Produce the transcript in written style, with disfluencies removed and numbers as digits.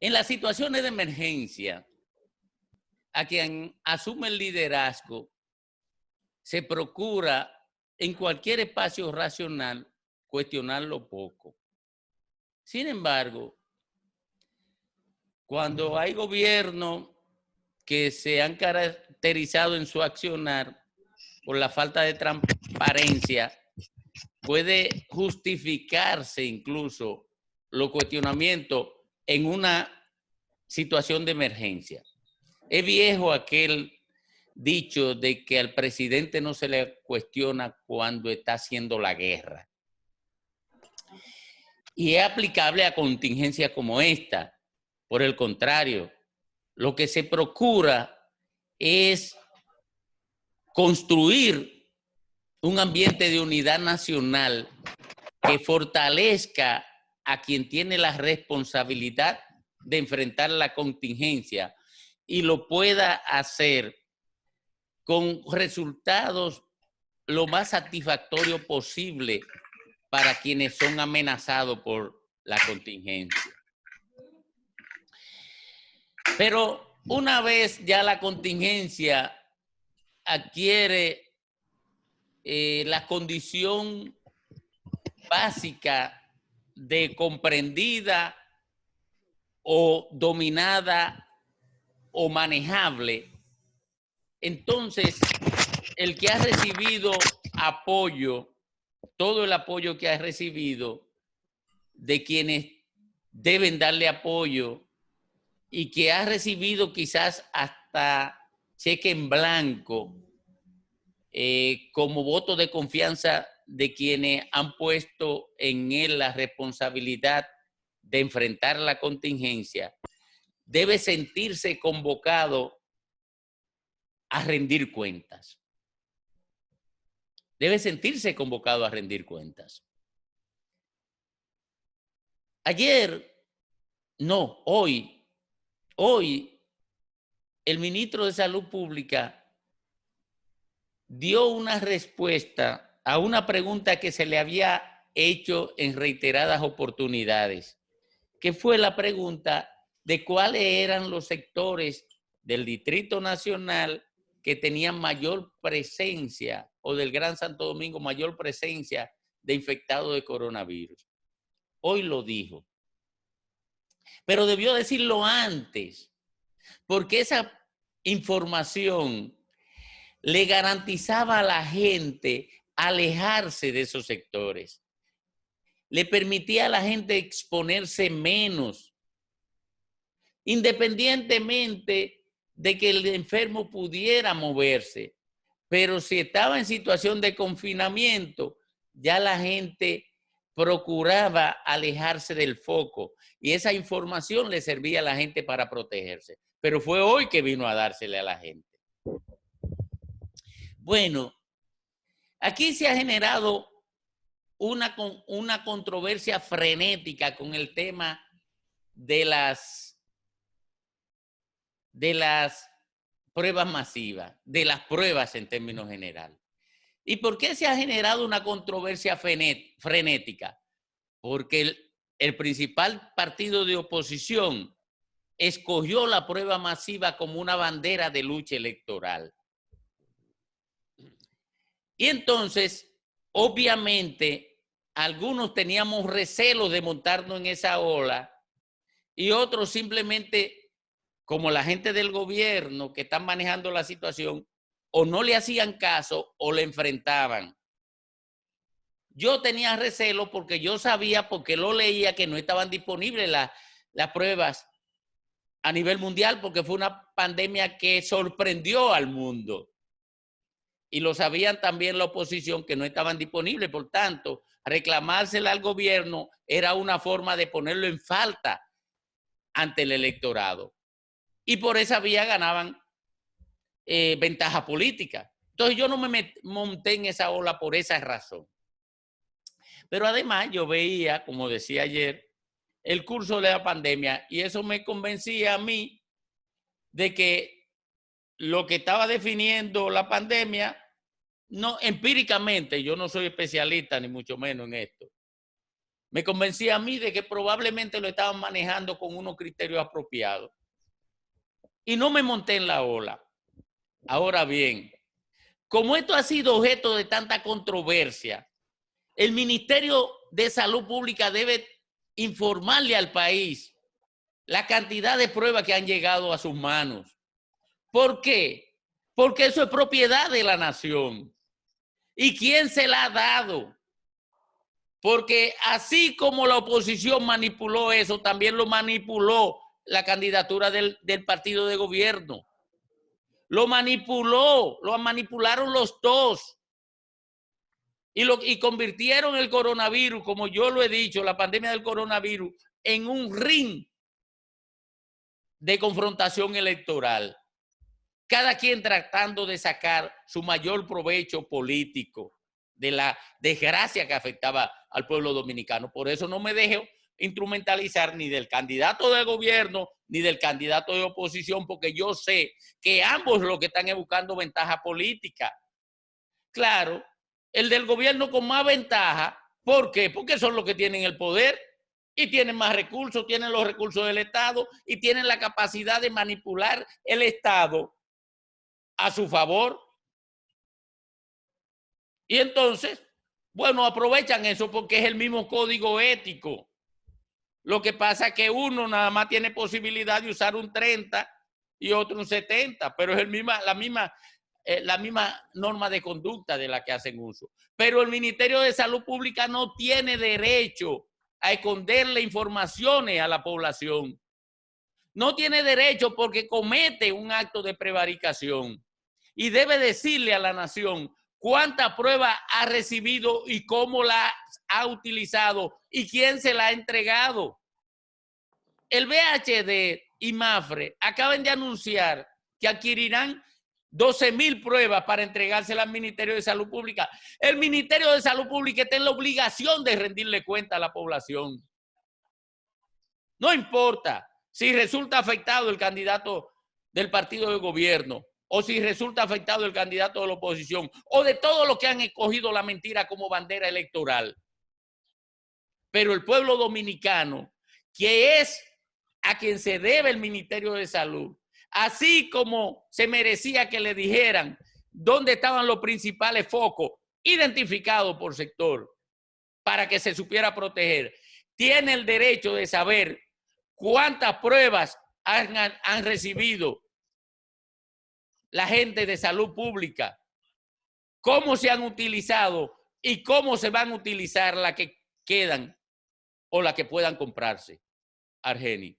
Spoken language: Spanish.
En las situaciones de emergencia, a quien asume el liderazgo, se procura en cualquier espacio racional cuestionarlo poco. Sin embargo, cuando hay gobiernos que se han caracterizado en su accionar por la falta de transparencia, puede justificarse incluso los cuestionamientos en una situación de emergencia. Es viejo aquel dicho de que al presidente no se le cuestiona cuando está haciendo la guerra. Y es aplicable a contingencias como esta. Por el contrario, lo que se procura es construir un ambiente de unidad nacional que fortalezca a quien tiene la responsabilidad de enfrentar la contingencia y lo pueda hacer con resultados lo más satisfactorios posible para quienes son amenazados por la contingencia. Pero una vez ya la contingencia adquiere la condición básica de comprendida o dominada o manejable, entonces el que ha recibido apoyo, todo el apoyo que ha recibido de quienes deben darle apoyo y que ha recibido quizás hasta cheque en blanco como voto de confianza de quienes han puesto en él la responsabilidad de enfrentar la contingencia, debe sentirse convocado a rendir cuentas. Debe sentirse convocado a rendir cuentas. Hoy, el ministro de Salud Pública dio una respuesta a una pregunta que se le había hecho en reiteradas oportunidades, que fue la pregunta de cuáles eran los sectores del Distrito Nacional que tenían mayor presencia, o del Gran Santo Domingo, mayor presencia de infectados de coronavirus. Hoy lo dijo. Pero debió decirlo antes, porque esa información le garantizaba a la gente alejarse de esos sectores. Le permitía a la gente exponerse menos, independientemente de que el enfermo pudiera moverse. Pero si estaba en situación de confinamiento, ya la gente procuraba alejarse del foco y esa información le servía a la gente para protegerse. Pero fue hoy que vino a dársele a la gente. Bueno, aquí se ha generado una controversia frenética con el tema de las pruebas masivas, de las pruebas en términos generales. ¿Y por qué se ha generado una controversia frenética? Porque el principal partido de oposición escogió la prueba masiva como una bandera de lucha electoral. Y entonces, obviamente, algunos teníamos recelo de montarnos en esa ola y otros simplemente, como la gente del gobierno que están manejando la situación, o no le hacían caso o le enfrentaban. Yo tenía recelo porque yo sabía, porque lo leía, que no estaban disponibles las pruebas a nivel mundial, porque fue una pandemia que sorprendió al mundo. Y lo sabían también la oposición, que no estaban disponibles. Por tanto, reclamársela al gobierno era una forma de ponerlo en falta ante el electorado. Y por esa vía ganaban ventaja política. Entonces yo no me monté en esa ola por esa razón. Pero además yo veía, como decía ayer, el curso de la pandemia y eso me convencía a mí de que lo que estaba definiendo la pandemia, no empíricamente, yo no soy especialista ni mucho menos en esto, me convencí a mí de que probablemente lo estaban manejando con unos criterios apropiados. Y no me monté en la ola. Ahora bien, como esto ha sido objeto de tanta controversia, el Ministerio de Salud Pública debe informarle al país la cantidad de pruebas que han llegado a sus manos. ¿Por qué? Porque eso es propiedad de la nación. ¿Y quién se la ha dado? Porque así como la oposición manipuló eso, también lo manipuló la candidatura del partido de gobierno. Lo manipularon los dos. Y convirtieron el coronavirus, como yo lo he dicho, la pandemia del coronavirus, en un ring de confrontación electoral. Cada quien tratando de sacar su mayor provecho político de la desgracia que afectaba al pueblo dominicano. Por eso no me dejo instrumentalizar ni del candidato de gobierno ni del candidato de oposición, porque yo sé que ambos lo que están es buscando ventaja política. Claro, el del gobierno con más ventaja. ¿Por qué? Porque son los que tienen el poder y tienen más recursos, tienen los recursos del Estado y tienen la capacidad de manipular el Estado a su favor. Y entonces, bueno, aprovechan eso porque es el mismo código ético. Lo que pasa es que uno nada más tiene posibilidad de usar un 30 y otro un 70, pero es la misma norma de conducta de la que hacen uso. Pero el Ministerio de Salud Pública no tiene derecho a esconderle informaciones a la población. No tiene derecho porque comete un acto de prevaricación y debe decirle a la nación cuánta prueba ha recibido y cómo la ha utilizado y quién se la ha entregado. El VHD y MAFRE acaban de anunciar que adquirirán 12,000 pruebas para entregárselas al Ministerio de Salud Pública. El Ministerio de Salud Pública está en la obligación de rendirle cuenta a la población. No importa si resulta afectado el candidato del partido de gobierno o si resulta afectado el candidato de la oposición o de todos los que han escogido la mentira como bandera electoral. Pero el pueblo dominicano, que es a quien se debe el Ministerio de Salud, así como se merecía que le dijeran dónde estaban los principales focos identificados por sector para que se supiera proteger, tiene el derecho de saber cuántas pruebas han recibido la gente de salud pública, cómo se han utilizado y cómo se van a utilizar las que quedan o las que puedan comprarse. Argeni.